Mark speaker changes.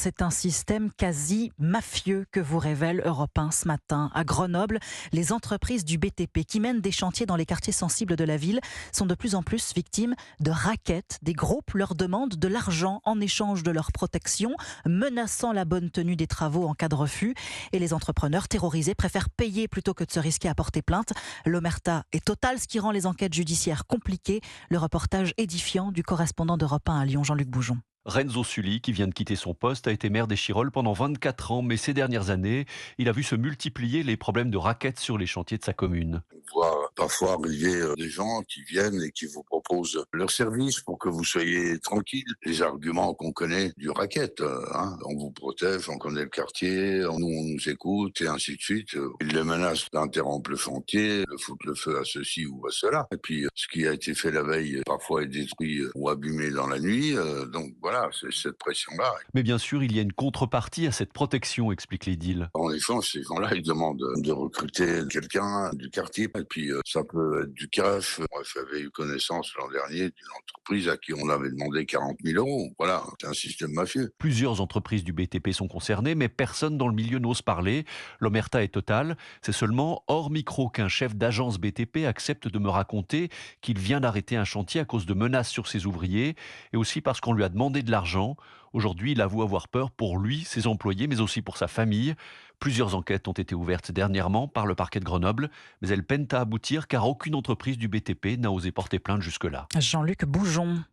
Speaker 1: c'est un système quasi mafieux que vous révèle Europe 1 ce matin. À Grenoble, les entreprises du BTP qui mènent des chantiers dans les quartiers sensibles de la ville sont de plus en plus victimes de rackets. Des groupes leur demandent de l'argent en échange de leur protection, menaçant la bonne tenue des travaux en cas de refus. Et les entrepreneurs terrorisés préfèrent payer plutôt que de se risquer à porter plainte. L'omerta est totale, ce qui rend les enquêtes judiciaires compliquées. Le reportage édifiant du correspondant d'Europe 1 à Lyon, Jean-Luc Boujon.
Speaker 2: Renzo Sully, qui vient de quitter son poste, a été maire d'Échirolles pendant 24 ans, mais ces dernières années, il a vu se multiplier les problèmes de rackets sur les chantiers de sa commune.
Speaker 3: On voit parfois arriver des gens qui viennent et qui vous proposent leur service pour que vous soyez tranquille. Les arguments qu'on connaît du racket, on vous protège, on connaît le quartier, on nous écoute et ainsi de suite. Ils les menacent d'interrompre le chantier, de foutre le feu à ceci ou à cela. Et puis, ce qui a été fait la veille, parfois est détruit ou abîmé dans la nuit. Donc voilà, c'est cette pression-là.
Speaker 2: Mais bien sûr, il y a une contrepartie à cette protection, explique l'édile.
Speaker 3: En échange, ces gens-là, ils demandent de recruter quelqu'un du quartier. Et puis, ça peut être du cash. Moi, j'avais eu connaissance l'an dernier d'une entreprise à qui on avait demandé 40 000 euros. Voilà, c'est un système mafieux.
Speaker 2: Plusieurs entreprises du BTP sont concernées, mais personne dans le milieu n'ose parler. L'omerta est totale. C'est seulement hors micro qu'un chef d'agence BTP accepte de me raconter qu'il vient d'arrêter un chantier à cause de menaces sur ses ouvriers et aussi parce qu'on lui a demandé de l'argent. Aujourd'hui, il avoue avoir peur pour lui, ses employés, mais aussi pour sa famille. Plusieurs enquêtes ont été ouvertes dernièrement par le parquet de Grenoble, mais elles peinent à aboutir car aucune entreprise du BTP n'a osé porter plainte jusque-là.
Speaker 1: Jean-Luc Boujon.